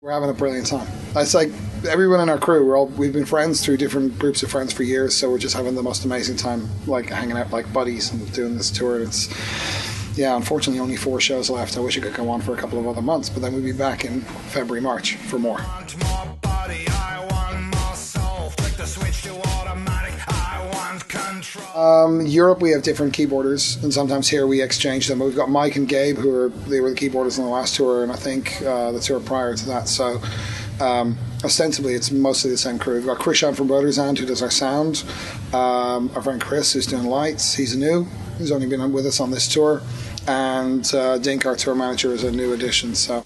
We're having a brilliant time. It's like everyone in our crew, we've been friends through different groups of friends for years, so we're just having the most amazing time, like hanging out like buddies and doing this tour. It's unfortunately only 4 shows left. I wish it could go on for a couple of other months, but then we'll be back in February, March for more. Europe, we have different keyboarders, and sometimes here we exchange them. We've got Mike and Gabe, they were the keyboarders on the last tour, and I think the tour prior to that. So ostensibly, it's mostly the same crew. We've got Krishan from Brothersand, who does our sound. Our friend Chris, who's doing lights. He's new. He's only been with us on this tour. And Dink, our tour manager, is a new addition. So.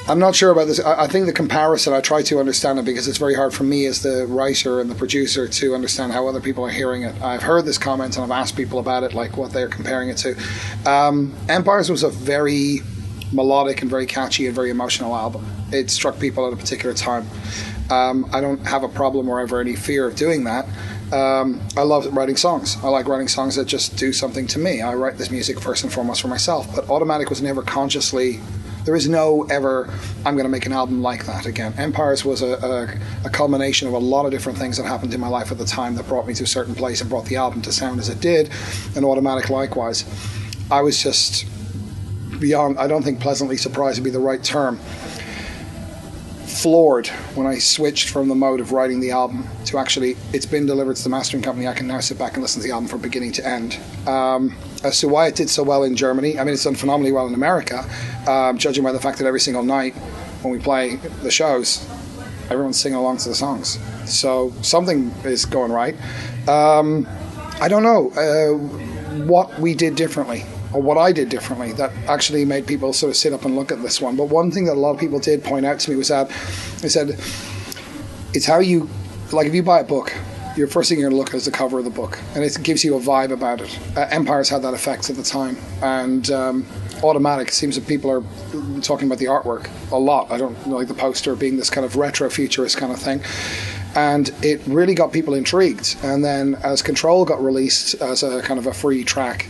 I'm not sure about this. I think the comparison, I try to understand it because it's very hard for me as the writer and the producer to understand how other people are hearing it. I've heard this comment and I've asked people about it, like what they're comparing it to. Empires was a very melodic and very catchy and very emotional album. It struck people at a particular time. I don't have a problem or ever any fear of doing that. I love writing songs. I like writing songs that just do something to me. I write this music first and foremost for myself, but Automatic was never consciously... There is no ever, I'm going to make an album like that again. Empires was a culmination of a lot of different things that happened in my life at the time that brought me to a certain place and brought the album to sound as it did, and Automatic likewise. I was just beyond, I don't think pleasantly surprised would be the right term, floored when I switched from the mode of writing the album to actually, it's been delivered to the mastering company. I can now sit back and listen to the album from beginning to end. As to why it did so well in Germany, I mean, it's done phenomenally well in America, judging by the fact that every single night when we play the shows, everyone's singing along to the songs. So something is going right. I don't know what we did differently, or what I did differently, that actually made people sort of sit up and look at this one. But one thing that a lot of people did point out to me was that they said, it's how you, like if you buy a book, your first thing you're going to look at is the cover of the book, and it gives you a vibe about it. Empires had that effect at the time, and Automatic, it seems that people are talking about the artwork a lot. I don't like the poster being this kind of retro futurist kind of thing, and it really got people intrigued. And then as Control got released as a kind of a free track,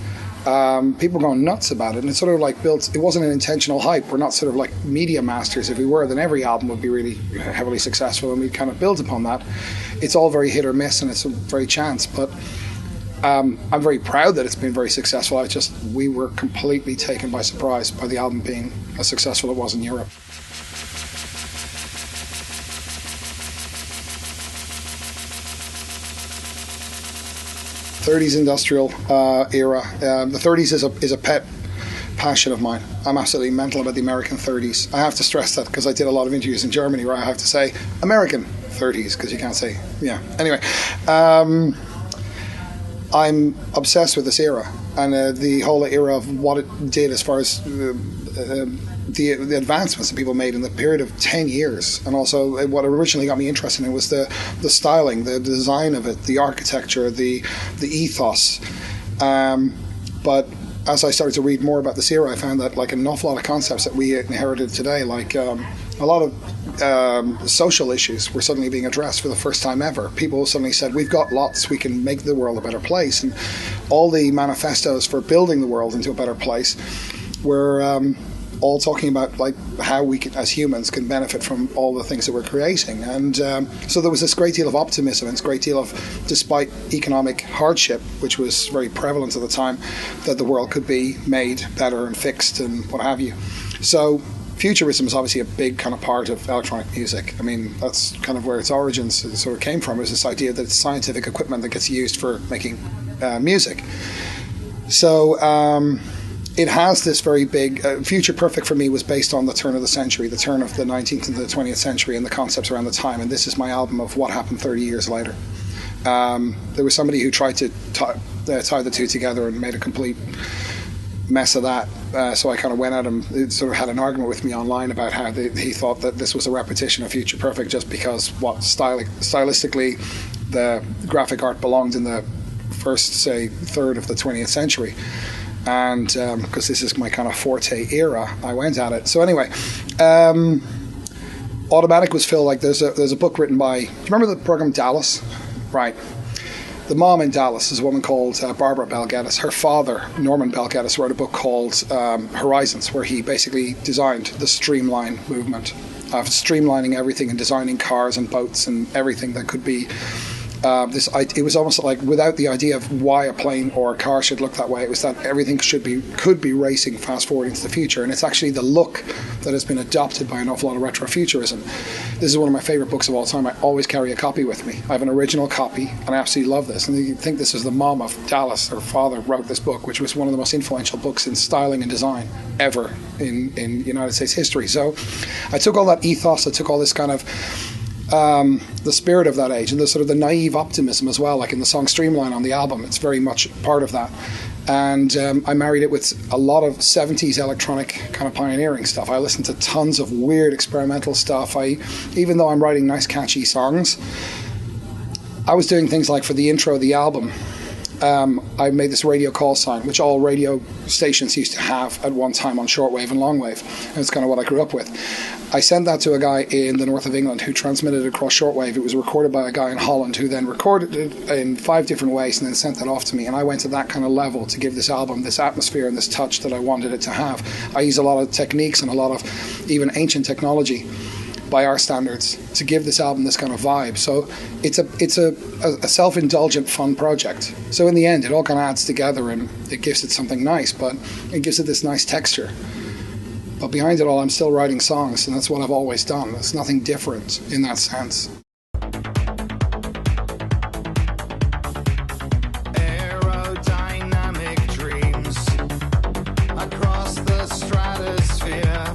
people were going nuts about it, and it sort of like built, it wasn't an intentional hype. We're not sort of like media masters. If we were, then every album would be really heavily successful, and we'd kind of build upon that. It's all very hit or miss, and it's very chance, but I'm very proud that it's been very successful. We were completely taken by surprise by the album being as successful as it was in Europe. '30s industrial era. The '30s is a pet passion of mine. I'm absolutely mental about the American '30s. I have to stress that because I did a lot of interviews in Germany where I have to say American '30s because you can't say, yeah. Anyway, I'm obsessed with this era and the whole era of what it did as far as the advancements that people made in the period of 10 years. And also what originally got me interested in it was the styling, the design of it, the architecture, the ethos. But as I started to read more about this era, I found that like an awful lot of concepts that we inherited today, like a lot of social issues were suddenly being addressed for the first time ever. People suddenly said, we've got lots, we can make the world a better place. And all the manifestos for building the world into a better place were all talking about like how we can, as humans, can benefit from all the things that we're creating. And so there was this great deal of optimism and this great deal of, despite economic hardship, which was very prevalent at the time, that the world could be made better and fixed and what have you. So futurism is obviously a big kind of part of electronic music. I mean, that's kind of where its origins sort of came from, is this idea that it's scientific equipment that gets used for making music. So it has this very big... Future Perfect for me was based on the turn of the century, the turn of the 19th into the 20th century and the concepts around the time, and this is my album of what happened 30 years later. There was somebody who tried to tie the two together and made a complete mess of that. So I kind of went at him, sort of had an argument with me online about how he thought that this was a repetition of Future Perfect just because stylistically the graphic art belonged in the first, say, third of the 20th century. And because this is my kind of forte era, I went at it. So anyway, Automatic was filled like there's a book written by, do you remember the program Dallas? Right. The mom in Dallas is a woman called Barbara Bel Geddes. Her father, Norman Bel Geddes, wrote a book called Horizons, where he basically designed the streamline movement of streamlining everything and designing cars and boats and everything that could be it was almost like without the idea of why a plane or a car should look that way. It was that everything could be racing fast forward into the future, and it's actually the look that has been adopted by an awful lot of retrofuturism. This is one of my favorite books of all time. I always carry a copy with me. I have an original copy, and I absolutely love this. And you think this is the mom of Dallas. Her father wrote this book, which was one of the most influential books in styling and design ever in United States history. So I took all that ethos, I took all this kind of the spirit of that age and the sort of the naive optimism as well, like in the song Streamline on the album. It's very much part of that. And I married it with a lot of 70s electronic kind of pioneering stuff. I listened to tons of weird experimental stuff. Even though I'm writing nice catchy songs, I was doing things like for the intro of the album, I made this radio call sign, which all radio stations used to have at one time on shortwave and longwave. And it's kind of what I grew up with. I sent that to a guy in the north of England who transmitted it across shortwave. It was recorded by a guy in Holland who then recorded it in 5 different ways and then sent that off to me. And I went to that kind of level to give this album this atmosphere and this touch that I wanted it to have. I use a lot of techniques and a lot of even ancient technology by our standards to give this album this kind of vibe. So it's a self-indulgent fun project. So in the end it all kind of adds together and it gives it something nice, but it gives it this nice texture. But behind it all, I'm still writing songs, and that's what I've always done. There's nothing different in that sense. Aerodynamic dreams across the stratosphere.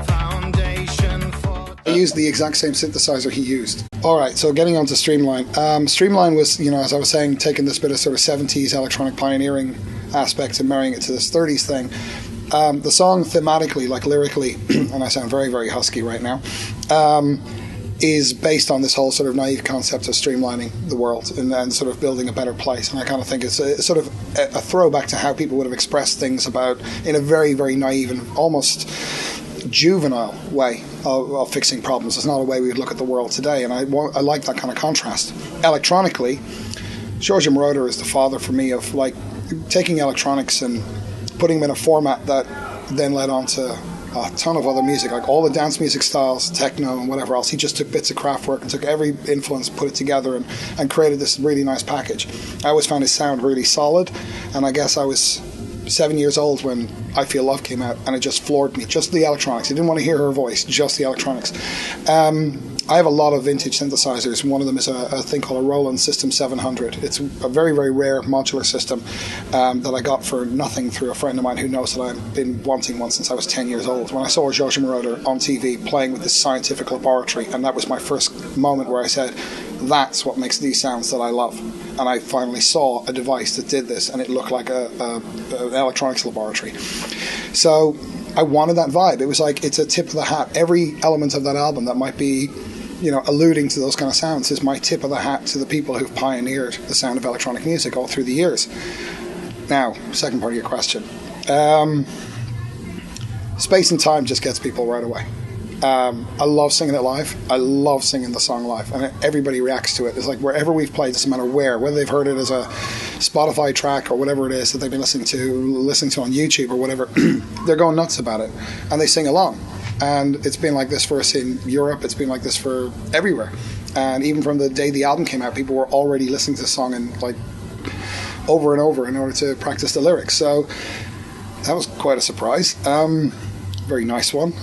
Foundation for... I used the exact same synthesizer he used. All right, so getting on to Streamline. Streamline was, as I was saying, taking this bit of sort of 70s electronic pioneering aspect and marrying it to this 30s thing. The song thematically, like lyrically, and I sound very, very husky right now, is based on this whole sort of naive concept of streamlining the world and sort of building a better place. And I kind of think it's a sort of a throwback to how people would have expressed things about in a very, very naive and almost juvenile way of fixing problems. It's not a way we would look at the world today, and I like that kind of contrast. Electronically, Giorgio Moroder is the father for me of like taking electronics and putting them in a format that then led on to a ton of other music, like all the dance music styles, techno and whatever else. He just took bits of Kraftwerk and took every influence, put it together and created this really nice package. I always found his sound really solid, and I guess I was 7 years old when I Feel Love came out, and it just floored me. Just the electronics. I didn't want to hear her voice, just the electronics. I have a lot of vintage synthesizers. One of them is a thing called a Roland System 700. It's a very, very rare modular system that I got for nothing through a friend of mine who knows that I've been wanting one since I was 10 years old. When I saw Giorgio Moroder on TV playing with this scientific laboratory, and that was my first moment where I said, that's what makes these sounds that I love. And I finally saw a device that did this, and it looked like an electronics laboratory. So I wanted that vibe. It was like, it's a tip of the hat. Every element of that album that might be, alluding to those kind of sounds is my tip of the hat to the people who've pioneered the sound of electronic music all through the years. Now, second part of your question. Space and time just gets people right away. I love singing it live. I love singing the song live, and everybody reacts to it. It's like wherever we've played, doesn't matter whether they've heard it as a Spotify track or whatever it is that they've been listening to on YouTube or whatever, they're going nuts about it, and they sing along. And it's been like this for us in Europe. It's been like this for everywhere. And even from the day the album came out, people were already listening to the song and like over and over in order to practice the lyrics. So that was quite a surprise. Very nice one.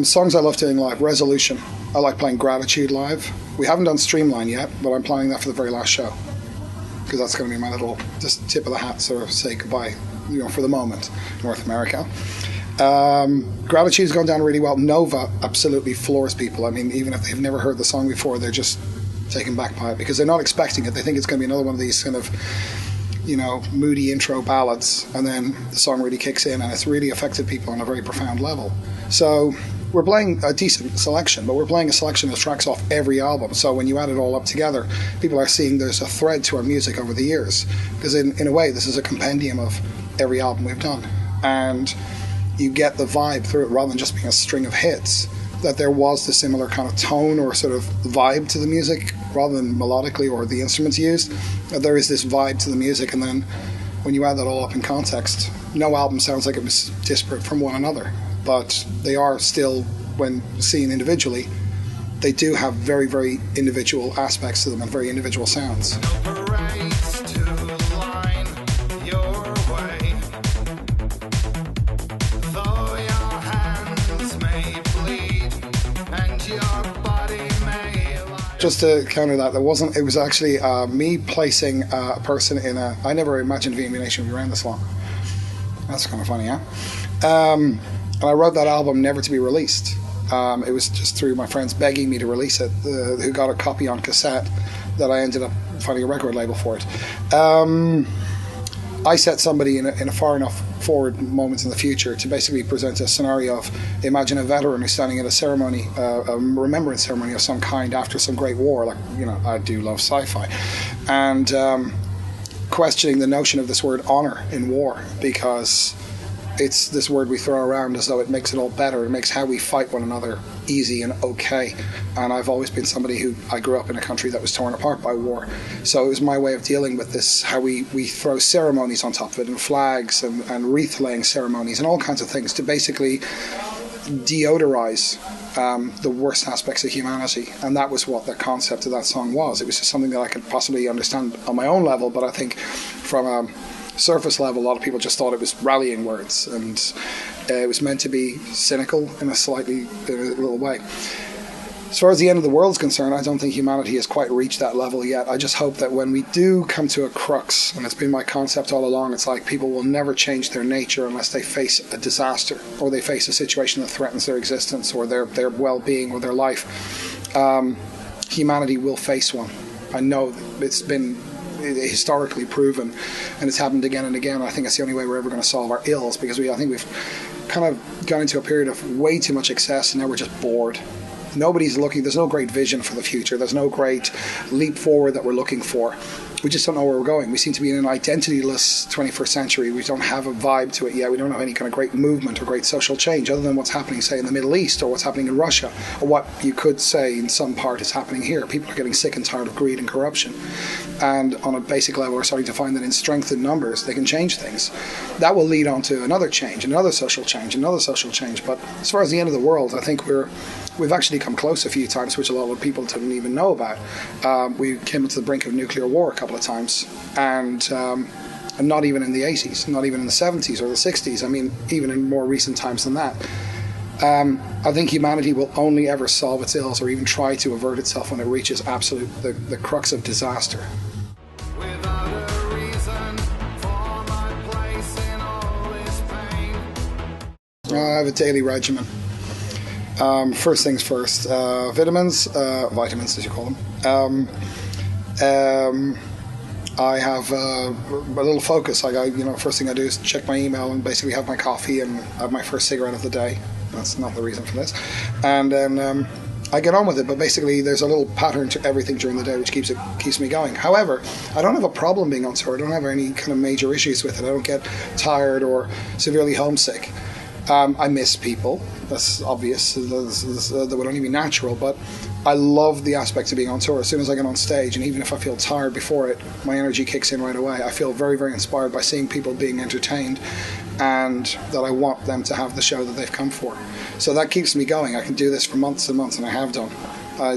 Songs I love doing live. Resolution. I like playing Gratitude live. We haven't done Streamline yet, but I'm planning that for the very last show, because that's going to be my little just tip of the hat, sort of say goodbye, for the moment, North America. Gratitude's gone down really well. Nova absolutely floors people. I mean, even if they've never heard the song before, they're just taken back by it because they're not expecting it. They think it's going to be another one of these kind of moody intro ballads, and then the song really kicks in, and it's really affected people on a very profound level. So we're playing a decent selection, but we're playing a selection of tracks off every album. So when you add it all up together, people are seeing there's a thread to our music over the years, because in a way this is a compendium of every album we've done, and you get the vibe through it rather than just being a string of hits, that there was the similar kind of tone or sort of vibe to the music rather than melodically or the instruments used. There is this vibe to the music, and then when you add that all up in context, no album sounds like it was disparate from one another, but they are still, when seen individually, they do have very, very individual aspects to them and very individual sounds. Just to counter that, it was actually me placing a person in a... I never imagined VNV Nation would be around this long. That's kind of funny, huh? And I wrote that album never to be released. It was just through my friends begging me to release it, who got a copy on cassette, that I ended up finding a record label for it. I set somebody in a far enough forward moment in the future to basically present a scenario of, imagine a veteran who's standing at a ceremony, a remembrance ceremony of some kind after some great war, like, you know, I do love sci-fi, and questioning the notion of this word honor in war, because it's this word we throw around as though it makes it all better. It makes how we fight one another easy and okay. And I've always been somebody who... I grew up in a country that was torn apart by war. So it was my way of dealing with this, how we throw ceremonies on top of it, and flags and wreath-laying ceremonies and all kinds of things to basically deodorize the worst aspects of humanity. And that was what the concept of that song was. It was just something that I could possibly understand on my own level, but I think from a surface level, a lot of people just thought it was rallying words, and it was meant to be cynical in a little way. As far as the end of the world's concerned, I don't think humanity has quite reached that level yet. I just hope that when we do come to a crux, and it's been my concept all along, it's like people will never change their nature unless they face a disaster, or they face a situation that threatens their existence or their well-being or their life. Humanity will face one. I know it's been historically proven, and it's happened again and again. I think it's the only way we're ever going to solve our ills, because I think we've kind of gone into a period of way too much excess, and now we're just bored. Nobody's looking. There's no great vision for the future. There's no great leap forward that we're looking for. We just don't know where we're going. We seem to be in an identityless 21st century. We don't have a vibe to it yet. We don't have any kind of great movement or great social change other than what's happening, say, in the Middle East, or what's happening in Russia, or what you could say in some part is happening here. People are getting sick and tired of greed and corruption. And on a basic level, we're starting to find that in strength in numbers, they can change things. That will lead on to another change, another social change, another social change. But as far as the end of the world, I think we've actually come close a few times, which a lot of people didn't even know about. We came to the brink of nuclear war a couple of times, and not even in the 80s, not even in the 70s or the 60s. I mean, even in more recent times than that. I think humanity will only ever solve its ills, or even try to avert itself, when it reaches the crux of disaster. I have a daily regimen. First things first, vitamins as you call them. I have a little focus. First thing I do is check my email and basically have my coffee and have my first cigarette of the day. That's not the reason for this. And then I get on with it, but basically there's a little pattern to everything during the day which keeps me going. However, I don't have a problem being on tour. I don't have any kind of major issues with it. I don't get tired or severely homesick. I miss people. That's obvious. That would only be natural, but I love the aspect of being on tour. As soon as I get on stage, and even if I feel tired before it, my energy kicks in right away. I feel very, very inspired by seeing people being entertained, and that I want them to have the show that they've come for. So that keeps me going. I can do this for months and months, and I have done.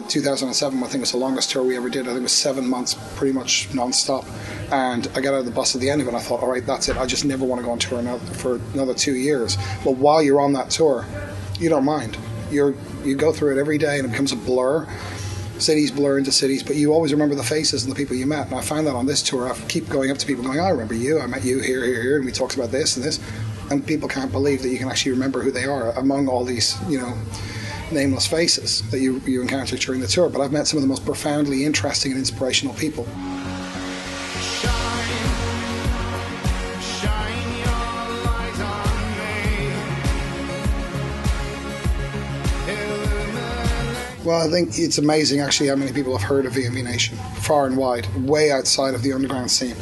2007, I think, was the longest tour we ever did. I think it was 7 months, pretty much non-stop. And I got out of the bus at the end of it, and I thought, all right, that's it. I just never want to go on tour for another 2 years. But while you're on that tour, you don't mind. You go through it every day, and it becomes a blur. Cities blur into cities, but you always remember the faces and the people you met. And I found that on this tour, I keep going up to people going, I remember you, I met you here, and we talked about this and this. And people can't believe that you can actually remember who they are among all these, nameless faces that you encounter during the tour. But I've met some of the most profoundly interesting and inspirational people. Well, I think it's amazing actually how many people have heard of VNV Nation, far and wide, way outside of the underground scene.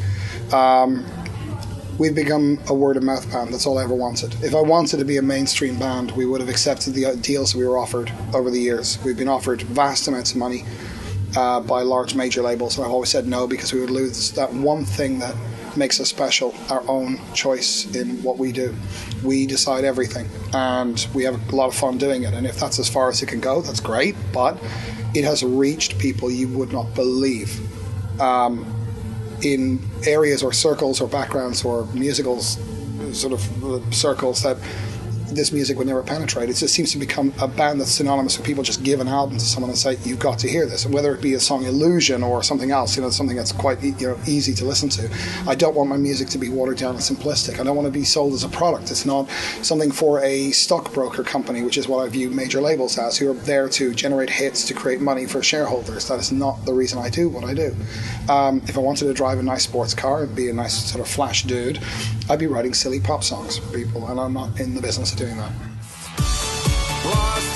We've become a word-of-mouth band. That's all I ever wanted. If I wanted to be a mainstream band, we would have accepted the deals we were offered over the years. We've been offered vast amounts of money, by large major labels, and I've always said no because we would lose that one thing that makes us special, our own choice in what we do. We decide everything, and we have a lot of fun doing it, and if that's as far as it can go, that's great, but it has reached people you would not believe in areas or circles or backgrounds or musicals sort of circles that this music would never penetrate. It just seems to become a band that's synonymous with people just give an album to someone and say, you've got to hear this. And whether it be a song Illusion or something else, something that's quite easy to listen to. I don't want my music to be watered down and simplistic. I don't want to be sold as a product. It's not something for a stockbroker company, which is what I view major labels as, who are there to generate hits, to create money for shareholders. That is not the reason I do what I do. If I wanted to drive a nice sports car and be a nice sort of flash dude, I'd be writing silly pop songs for people, and I'm not in the business of doing that. Lost